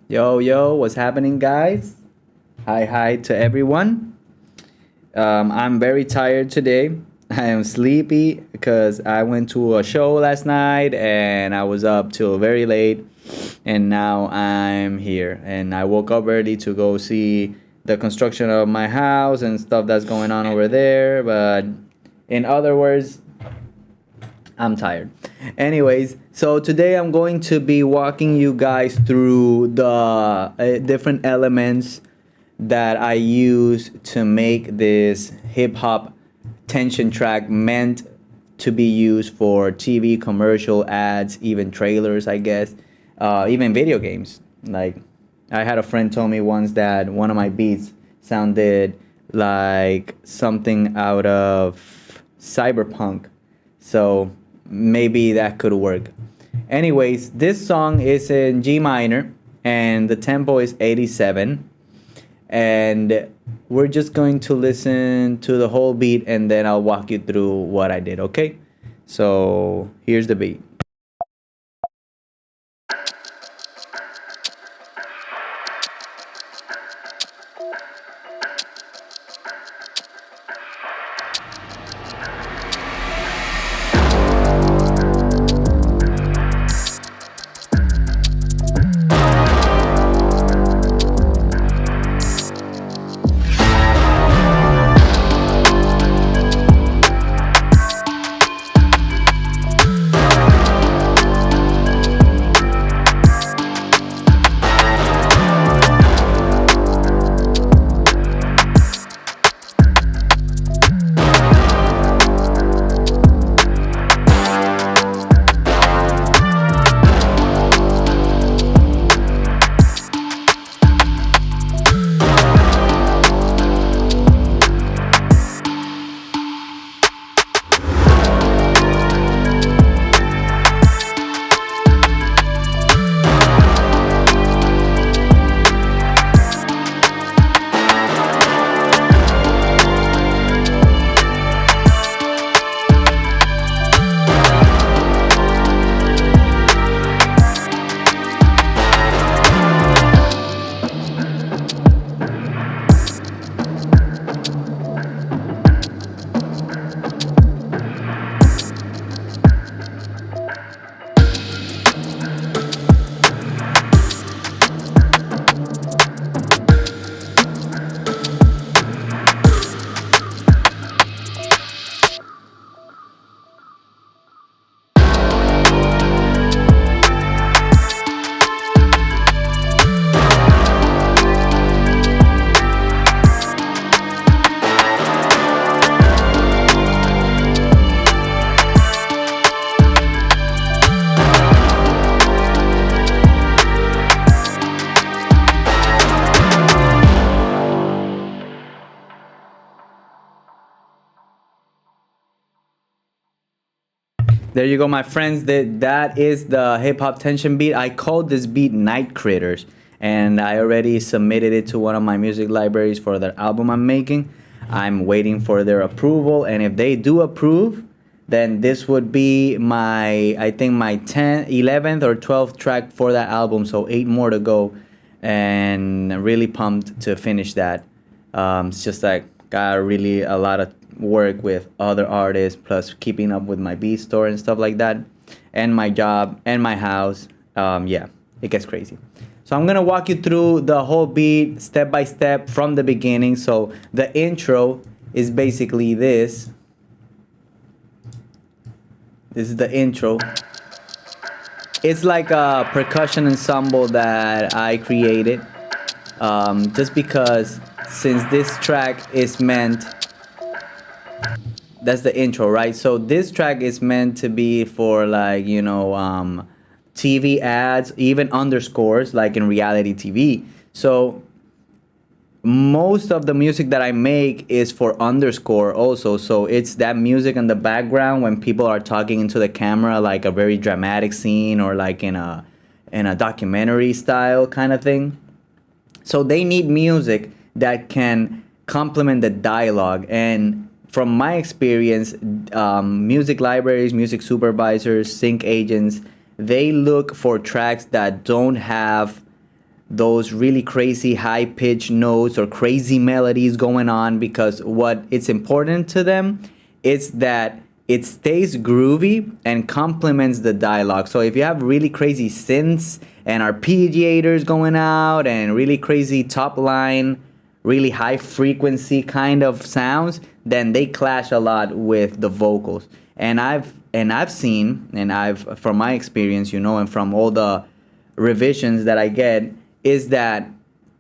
Yo, yo, what's happening, guys? Hi to everyone. I'm very tired today. I am sleepy because I went to a show last night and I was up till very late. And now I'm here. And I woke up early to go see the construction of my house and stuff that's going on over there. But in other words, I'm tired. Anyways, so today I'm going to be walking you guys through the different elements that I use to make this hip hop tension track meant to be used for TV commercial ads, even trailers, I guess, even video games. Like, I had a friend tell me once that one of my beats sounded like something out of Cyberpunk. So maybe that could work. Anyways, this song is in G minor and the tempo is 87. And we're just going to listen to the whole beat and then I'll walk you through what I did, okay? So here's the beat. There you go, my friends. That is the hip hop tension beat. I called this beat Night Critters, and I already submitted it to one of my music libraries for the album I'm making. I'm waiting for their approval, and if they do approve, then this would be my, I think, my 10th, 11th, or 12th track for that album. So 8 more to go, and I'm really pumped to finish that. It's just like got really a lot of work with other artists, plus keeping up with my beat store and stuff like that, and my job and my house. Yeah, it gets crazy. So I'm gonna walk you through the whole beat step by step from the beginning. So the intro is basically this. This is the intro. It's like a percussion ensemble that I created, just because since this track is meant, that's the intro, right? So this track is meant to be for, like, TV ads, even underscores, like in reality TV. So most of the music that I make is for underscore also. So it's that music in the background when people are talking into the camera, like a very dramatic scene, or like in a documentary style kind of thing. So they need music that can complement the dialogue. And from my experience, music libraries, music supervisors, sync agents, they look for tracks that don't have those really crazy high pitched notes or crazy melodies going on, because what it's important to them is that it stays groovy and complements the dialogue. So if you have really crazy synths and arpeggiators going out and really crazy top line, really high frequency kind of sounds, then they clash a lot with the vocals. And I've seen, and I've, from my experience, you know, and from all the revisions that I get, is that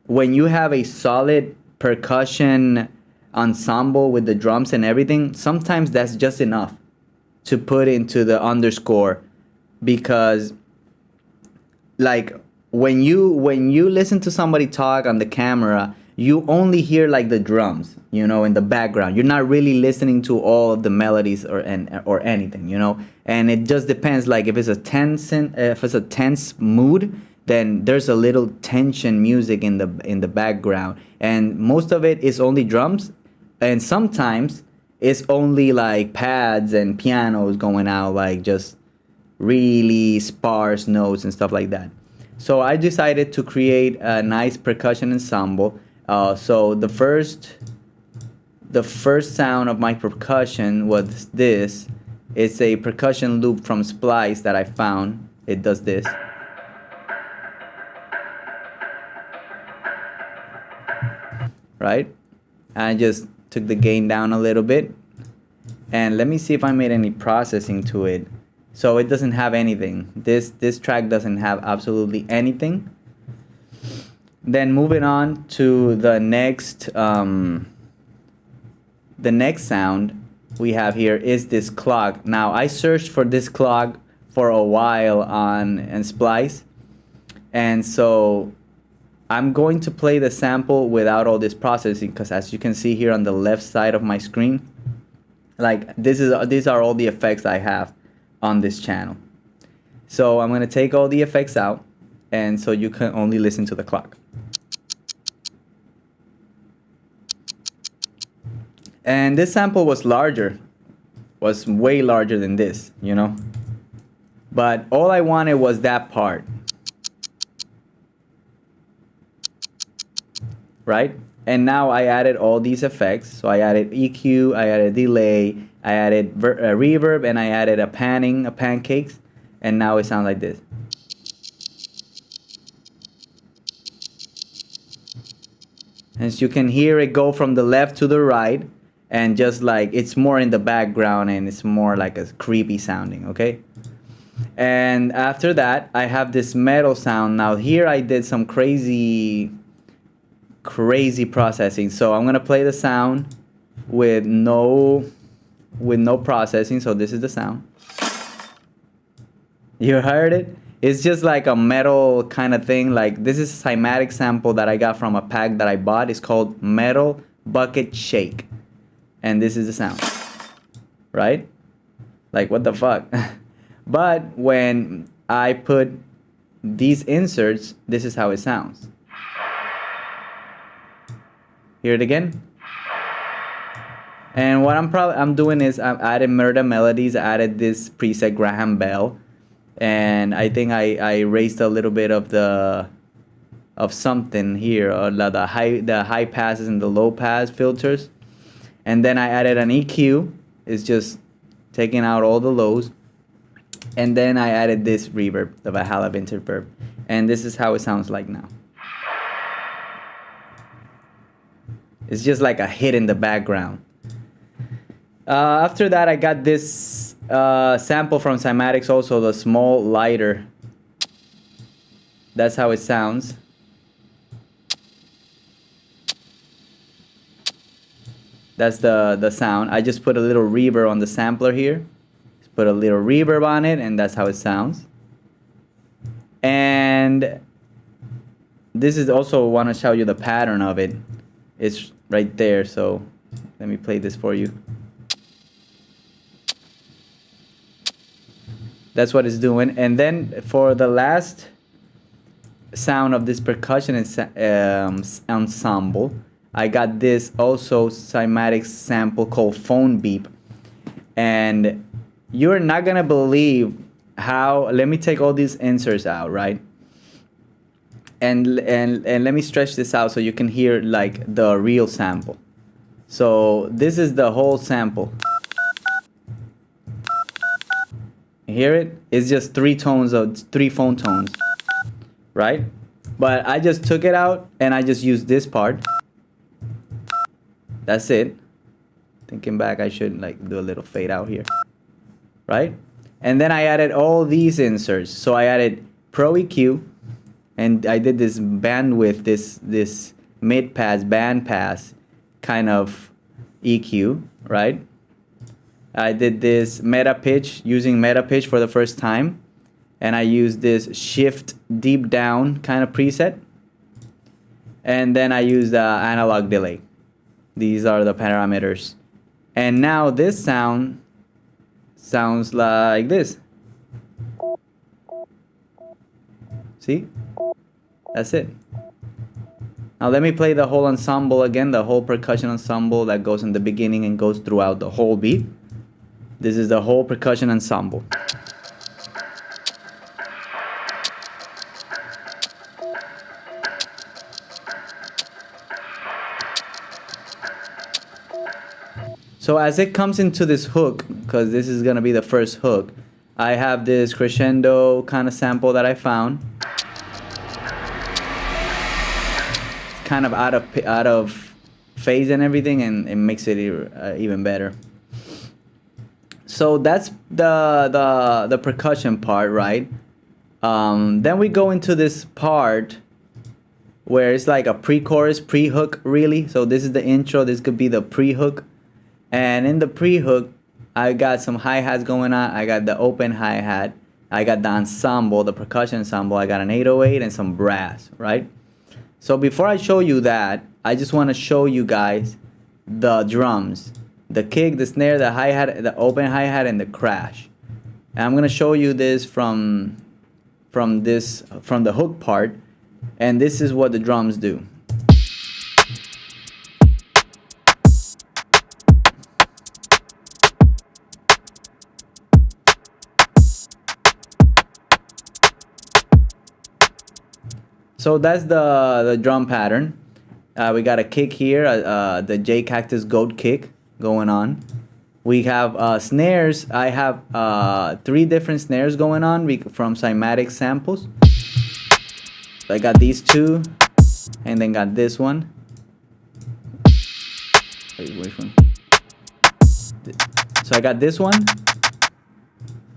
when you have a solid percussion ensemble with the drums and everything, sometimes that's just enough to put into the underscore, because like when you listen to somebody talk on the camera, you only hear like the drums, you know, in the background. You're not really listening to all of the melodies or anything, you know. And it just depends. Like if it's a tense mood, then there's a little tension music in the background, and most of it is only drums, and sometimes it's only like pads and pianos going out, like just really sparse notes and stuff like that. So I decided to create a nice percussion ensemble. So the first sound of my percussion was this. It's a percussion loop from Splice that I found. It does this. Right? I just took the gain down a little bit. And let me see if I made any processing to it. So it doesn't have anything. This track doesn't have absolutely anything. Then moving on to the next sound we have here is this clock. Now I searched for this clock for a while on Splice, and so I'm going to play the sample without all this processing, because as you can see here on the left side of my screen, like these are all the effects I have on this channel. So I'm going to take all the effects out, and so you can only listen to the clock. And this sample was way larger than this, you know. But all I wanted was that part. Right? And now I added all these effects. So I added EQ, I added delay, I added reverb, and I added a pancakes. And now it sounds like this. As you can hear it go from the left to the right, and just like it's more in the background and it's more like a creepy sounding, okay? And after that, I have this metal sound. Now here I did some crazy processing. So I'm gonna play the sound with no processing. So this is the sound. You heard it? It's just like a metal kind of thing. Like this is a cymatic sample that I got from a pack that I bought. It's called Metal Bucket Shake. And this is the sound. Right? Like what the fuck? But when I put these inserts, this is how it sounds. Hear it again? And what I'm doing is I'm adding Murder Melodies. I added this preset Graham Bell, and I think I raised a little bit of something here, or the high passes and the low pass filters, and then I added an EQ. It's just taking out all the lows, and then I added this reverb, the Valhalla Vintage Verb, and this is how it sounds like now. It's just like a hit in the background. After that, I got this sample from Cymatics, also the small lighter. That's how it sounds. That's the sound. I just put a little reverb on the sampler here. Just put a little reverb on it, and that's how it sounds. And this is also want to show you the pattern of it. It's right there, so let me play this for you. That's what it's doing. And then for the last sound of this percussion ensemble, I got this also cymatic sample called Phone Beep. And you're not gonna believe how, let me take all these inserts out, right? and let me stretch this out so you can hear like the real sample. So this is the whole sample. You hear it? It's just three phone tones, right? But I just took it out and I just used this part. That's it. Thinking back, I should like do a little fade out here, right? And then I added all these inserts. So I added Pro EQ, and I did this bandwidth, this mid pass, band pass kind of EQ, right? I did this meta pitch, using meta pitch for the first time, and I used this shift deep down kind of preset, and then I used the analog delay. These are the parameters, and now this sounds like this. See? That's it. Now let me play the whole ensemble again, the whole percussion ensemble that goes in the beginning and goes throughout the whole beat. This is the whole percussion ensemble. So as it comes into this hook, because this is going to be the first hook, I have this crescendo kind of sample that I found. It's kind of out of phase and everything, and it makes it even better. So that's the percussion part, right? Then we go into this part where it's like a pre-chorus, pre-hook, really. So this is the intro. This could be the pre-hook. And in the pre-hook, I got some hi-hats going on. I got the open hi-hat. I got the ensemble, the percussion ensemble. I got an 808 and some brass, right? So before I show you that, I just want to show you guys the drums. The kick, the snare, the hi-hat, the open hi-hat, and the crash. And I'm going to show you this from the hook part. And this is what the drums do. So that's the drum pattern. We got a kick here, the J Cactus Goat kick going on. We have snares. I have 3 different snares going on from cymatic samples. So I got these 2, and then got this one. Wait, which one? So I got this one,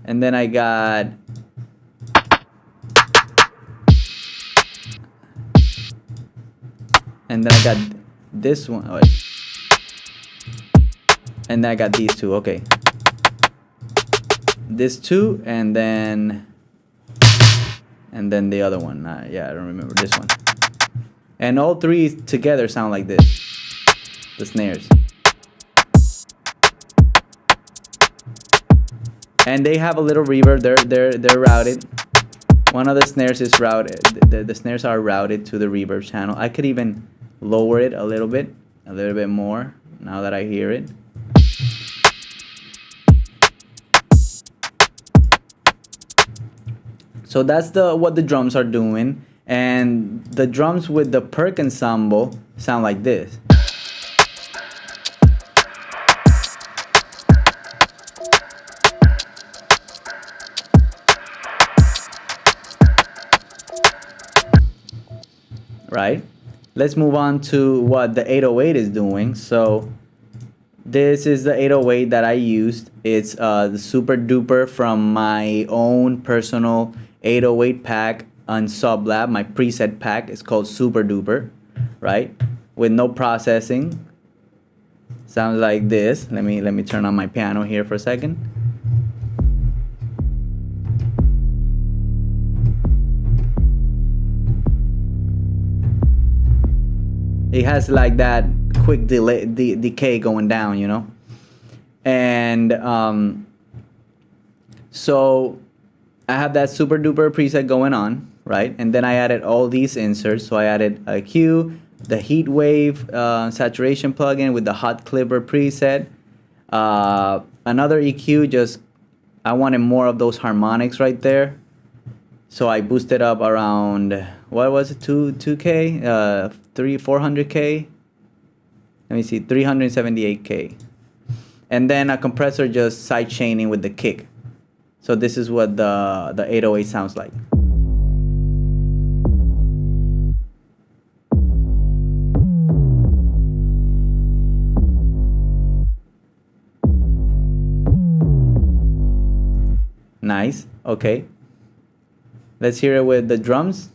and then I got this one. Oh, and then I got these 2. Okay, this 2, and then the other one. Yeah, I don't remember this one. And all 3 together sound like this. The snares. And they have a little reverb. They're routed. One of the snares is routed. The snares are routed to the reverb channel. I could even lower it a little bit more now that I hear it. So that's what the drums are doing, and the drums with the perc ensemble sound like this. Right? Let's move on to what the 808 is doing. So this is the 808 that I used. It's the Super Duper from my own personal 808 pack on Sublab. My preset pack is called Super Duper, right? With no processing. Sounds like this. Let me turn on my piano here for a second. It has like that quick delay, decay going down, you know. And so I have that Super Duper preset going on, right? And then I added all these inserts. So I added a EQ, the heat wave saturation plugin with the hot clipper preset, another EQ. Just I wanted more of those harmonics right there, so I boosted up around what was it, 2K, 400K. Let me see, 378K. And then a compressor just side chaining with the kick. So this is what the 808 sounds like. Nice. Okay. Let's hear it with the drums.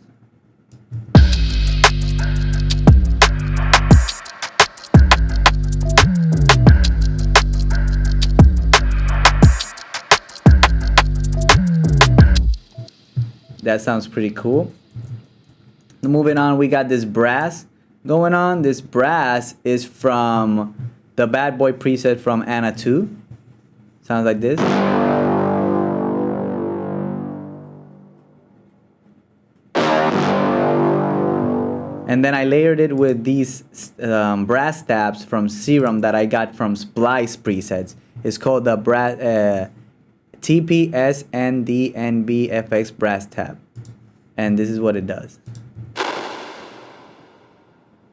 That sounds pretty cool. Moving on, we got this brass going on. This brass is from the Bad Boy preset from Anna 2. Sounds like this. And then I layered it with these brass tabs from Serum that I got from Splice presets. It's called the TPSNDNBFX brass tab. And this is what it does.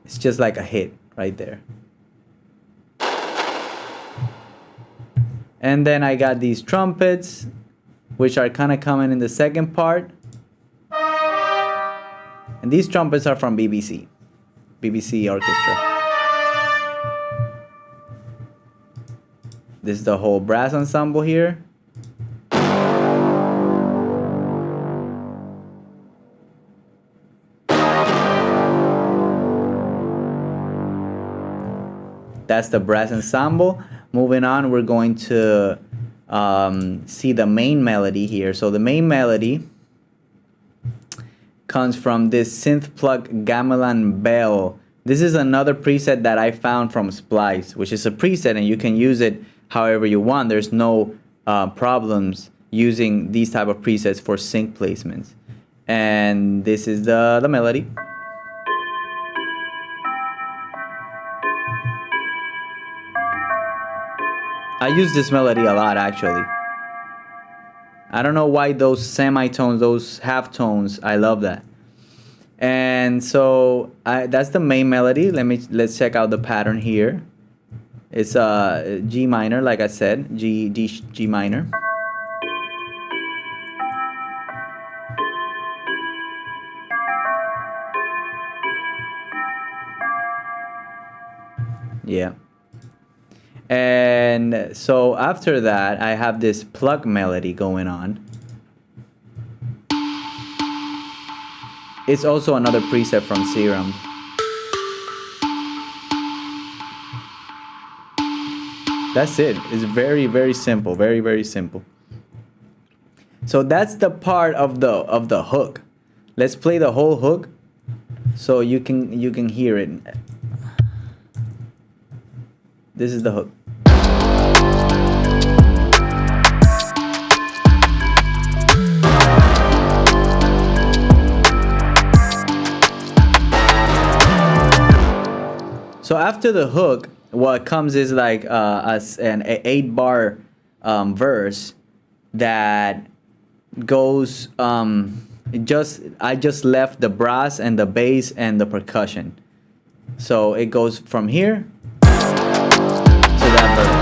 It's just like a hit right there. And then I got these trumpets, which are kind of coming in the second part. And these trumpets are from BBC Orchestra. This is the whole brass ensemble here. That's the brass ensemble. Moving on, we're going to see the main melody here. So the main melody comes from this synth plug gamelan bell. This is another preset that I found from Splice, which is a preset and you can use it however you want. There's no problems using these type of presets for sync placements. And this is the melody. I use this melody a lot actually. I don't know why those semitones, those half tones, I love that. And so that's the main melody. Let's check out the pattern here. It's G minor, like I said, G minor. Yeah. And so after that, I have this plug melody going on. It's also another preset from Serum. That's it. It's very, very simple. Very, very simple. So that's the part of the hook. Let's play the whole hook so you can hear it. This is the hook. So after the hook, what comes is like an 8-bar verse that goes. I just left the brass and the bass and the percussion. So it goes from here to that verse.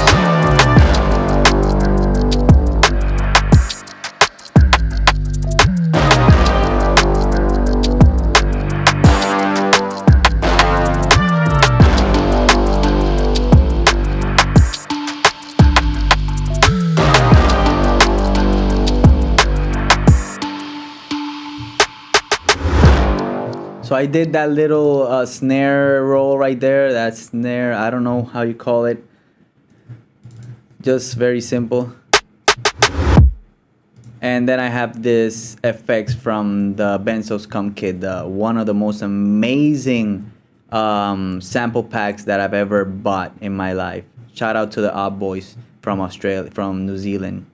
So I did that little snare roll right there. That snare, I don't know how you call it. Just very simple. And then I have this effects from the Benzo's Come Kit, one of the most amazing sample packs that I've ever bought in my life. Shout out to the Op Boys from Australia, from New Zealand.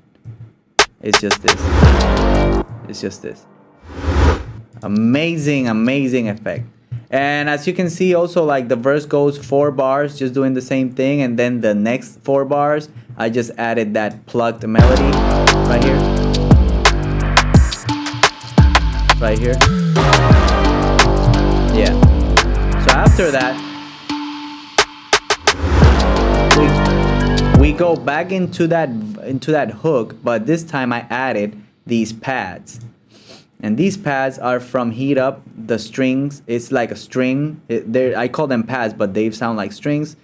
It's just this. It's just this. Amazing, amazing effect. And as you can see also, like the verse goes 4 bars just doing the same thing, and then the next 4 bars I just added that plugged melody right here. Right here. after that, we go back into that hook, but this time I added these pads. And these pads are from Heat Up. The strings, it's like a string. I call them pads, but they sound like strings.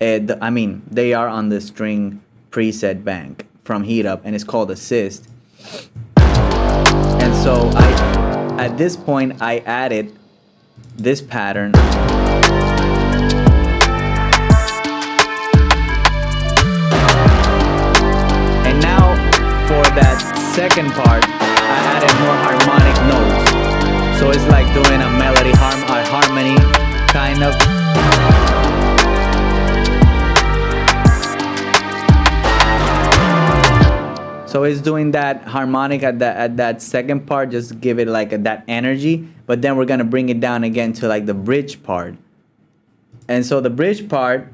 I mean, they are on the string preset bank from Heat Up, and it's called Assist. And so at this point, I added this pattern. And now for that second part, I added more harmonic notes. So it's like doing a melody harmony kind of. So it's doing that harmonic at that second part, just give it like that energy. But then we're gonna bring it down again to like the bridge part. And so the bridge part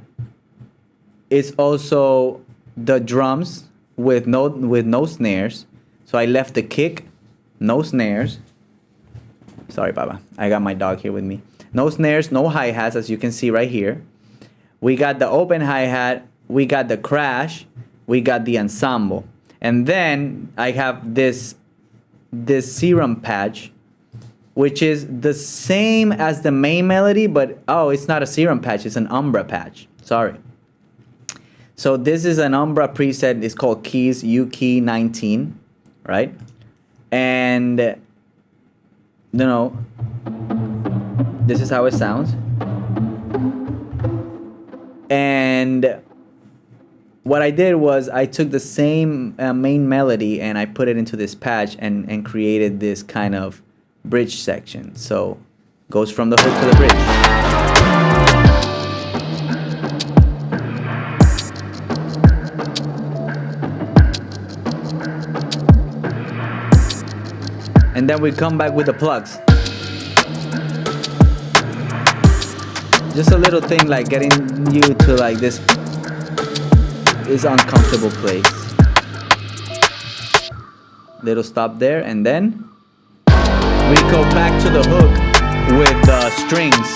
is also the drums with no snares. So I left the kick, no snares. Sorry, Baba. I got my dog here with me. No snares, no hi-hats, as you can see right here. We got the open hi-hat, we got the crash, we got the ensemble. And then I have this serum patch, which is the same as the main melody, but it's not a serum patch, it's an Umbra patch. Sorry. So this is an Umbra preset. It's called Keys U Key 19, right? And this is how it sounds. And what I did was I took the same main melody and I put it into this patch and created this kind of bridge section. So goes from the hook to the bridge. And then we come back with the plugs. Just a little thing like getting you to like this uncomfortable place. Little stop there, and then we go back to the hook with the strings.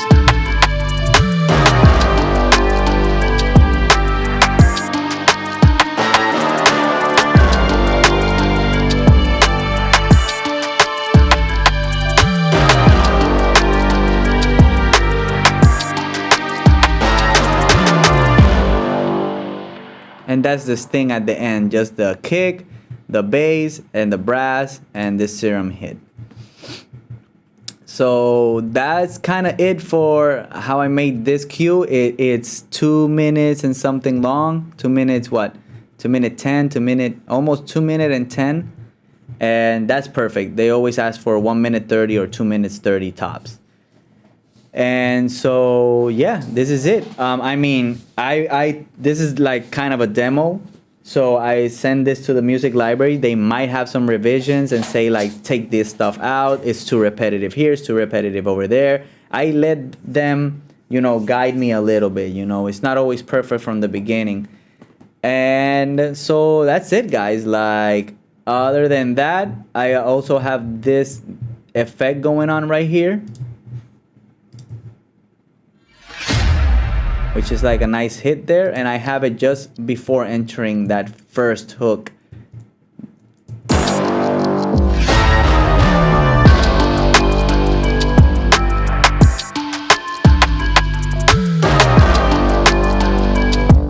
And that's this thing at the end, just the kick, the bass, and the brass, and this serum hit. So that's kind of it for how I made this cue. It's 2 minutes and something long. 2 minutes what? 2 minute 10, almost 2 minute and 10. And that's perfect. They always ask for 1 minute 30 or 2 minutes 30 tops. And so yeah, this is it. I mean, this is like kind of a demo. So I send this to the music library. They might have some revisions and say like, take this stuff out. It's too repetitive here. It's too repetitive over there. I let them, guide me a little bit. It's not always perfect from the beginning. And so that's it, guys. Like, other than that, I also have this effect going on right here, which is like a nice hit there, and I have it just before entering that first hook.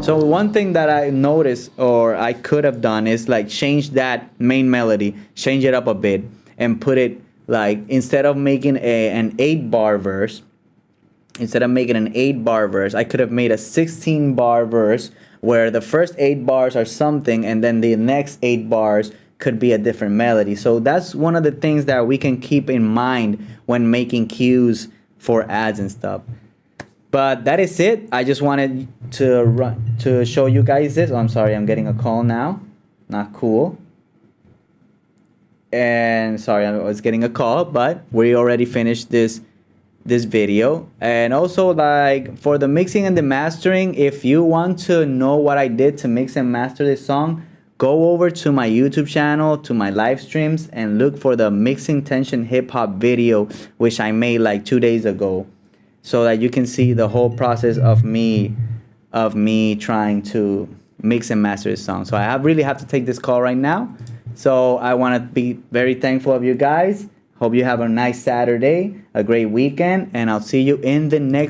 So one thing that I noticed, or I could have done, is like change that main melody, change it up a bit, and put it like, instead of making an 8-bar verse, I could have made a 16-bar verse where the first 8 bars are something and then the next 8 bars could be a different melody. So that's one of the things that we can keep in mind when making cues for ads and stuff. But that is it. I just wanted to show you guys this. Oh, I'm sorry, I'm getting a call now. Not cool. And sorry, I was getting a call, but we already finished this video. And also, like, for the mixing and the mastering, if you want to know what I did to mix and master this song, go over to my YouTube channel, to my live streams, and look for the Mixing Tension Hip Hop video, which I made like 2 days ago. so that you can see the whole process of me trying to mix and master this song. So I really have to take this call right now. So I want to be very thankful of you guys. Hope you have a nice Saturday, a great weekend, and I'll see you in the next